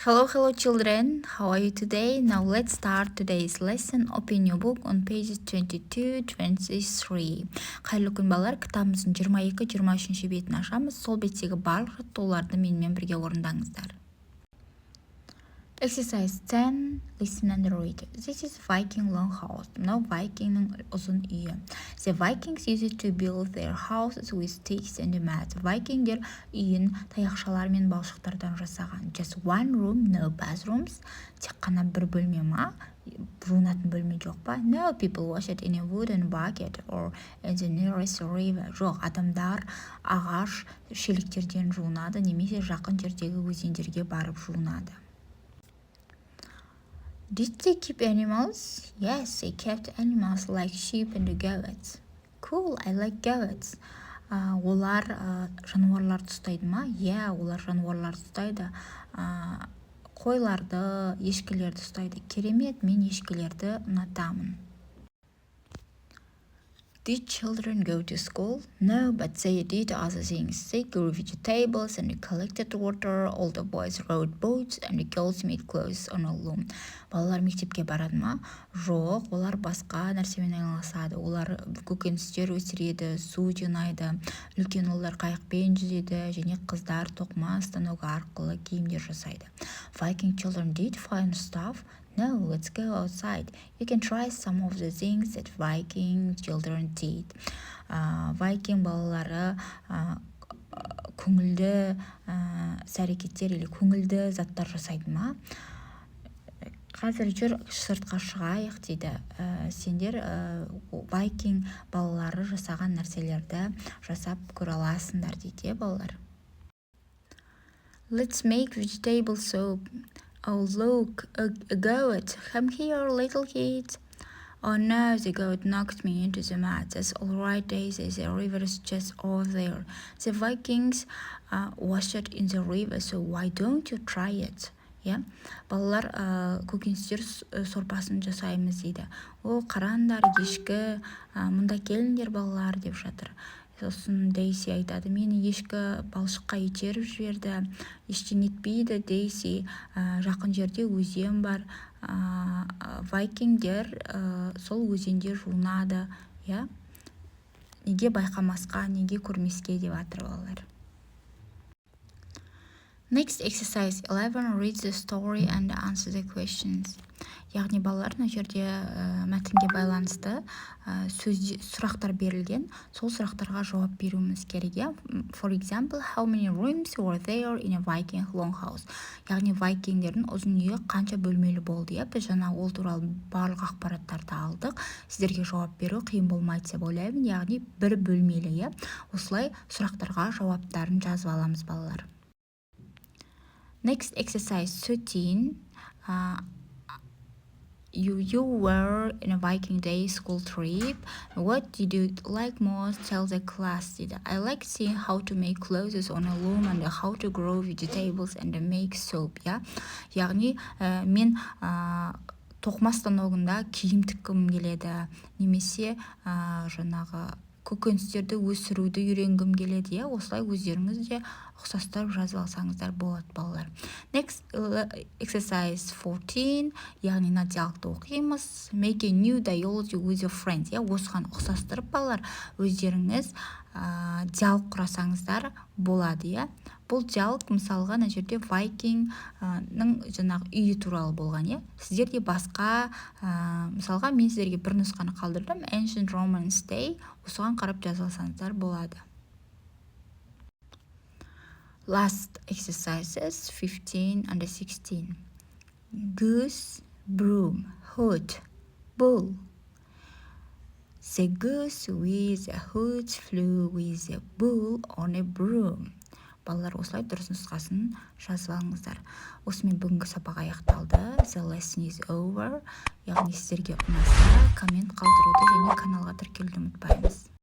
Hello children, how are you today? Now let's start today's lesson. Open your book on pages 22-23. Қайырлы күн балалар, кітабымыздың 22-23 бетін ашамыз. Сол беттегі барлық жаттығуларды менімен бірге орындаңыздар. Exercise 10. Listen and read. This is Viking long house. Мынау Vikingның ұзын үйі. The Vikings used to build their houses with sticks and mats. Vikingдер үйін таяқшалар мен балшықтардан жасаған. Just one room, no bathrooms. Тек қана бір бөлме ма? Жуынатын бөлме жоқ па? No, people wash it in a wooden bucket or in the nearest river. Жоқ, адамдар ағаш шелектерден жуынады, немесе жақын жердегі өзендерге барып жуынады. Did they keep animals? Yes, they kept animals like sheep and goats. Cool, I like goats. Олар жануарларды ұстайды ма? Олар жануарларды ұстайды. Қойларды, ешкілерді ұстайды. Керемет, мен ешкілерді ұнатамын. Did children go to school? No, but they did other things. They grew vegetables and collected water. All the boys rowed boats and the girls made clothes on a loom. Балалар мектепке барады ма? Жоқ, олар басқа нәрсемен айналысады. Олар көкөністер өсіреді, су жинайды, үлкен ұлдар қайықпен жүзеді, және қыздар тоқыма станогы арқылы киімдер жасайды. Viking children did find stuff. No, let's go outside. You can try some of the things that Viking children did. Viking балалары көңілді әрекеттер или көңілді заттар жасайды ма? Қазір жүр сыртқа шығайық дейді. Сендер Viking балалары жасаған нәрселерді жасап көре аласыңдар дейді балалар. Let's make vegetable soup. Oh, look, a goat. Come here, little kid. Oh no, the goat knocked me into the mat. That's all right, Daisy. The river is just over there. The Vikings washed in the river, so why don't you try it? Балалар көкөністер сорпасын жасаймыз дейді. О, қараңдар, ешкі, мұнда келіңдер балалар деп жатыр. Сосын Дейси айтады, мені ешкі балшыққа итеріп жіберді, ештеңе етпейді. Дейси, жақын жерде өзен бар. Вайкингдер сол өзенде жуынады. Неге байқамасқа, неге көрмеске деп жатыр балалар. Next exercise 11. Read the story and answer the questions. Яғни балалар мына жерде мәтінге байланысты сұрақтар берілген, сол сұрақтарға жауап беруіміз керек. For example, how many rooms were there in a Viking long house? Яғни Вайкингдердің ұзын үйі қанша бөлмелі болды? Біз жаңа ол туралы барлық ақпараттарды алдық. Сіздерге жауап беру қиын болмайды деп ойлаймын. Яғни бір бөлмелі. Осылай сұрақтарға жауаптарын жазып аламыз балалар. Next exercise 13. You were in a Viking day school trip. What did you like most? Tell the class. I like seeing how to make clothes on a loom and how to grow vegetables and make soap. Яғни мен тоқыма станогында киім тіккім келеді, немесе жаңағы көкөністерді өсіруді үйренгім келеді. Осылай өздеріңіз де ұқсастырып жазып алсаңыздар болады балалар. Next exercise 14. Яғни мына диалогты оқимыз. Make a new dialogue with your friends. Осыған ұқсастырып балалар өздеріңіз диалог құрасаңыздар болады. Бұл диалог мысалға мына жерде Вайкингның жаңағы үйі туралы болған. Сіздер де басқа, мысалға мен сіздерге бір нұсқаны қалдырдым. Ancient Romans Day. Осыған қарап жазылсаңыздар болады. Last exercises 15 and 16. Goose, broom, hood, bull. The goose with the hood flew with the bull on a broom. Балалар, осылай дұрыс нұсқасын жазып алыңыздар. Осымен бүгінгі сабақ аяқталды. The lesson is over. Яғни сіздерге ұнаса коммент қалдыруды және каналға тіркелуді ұмытпаңыз.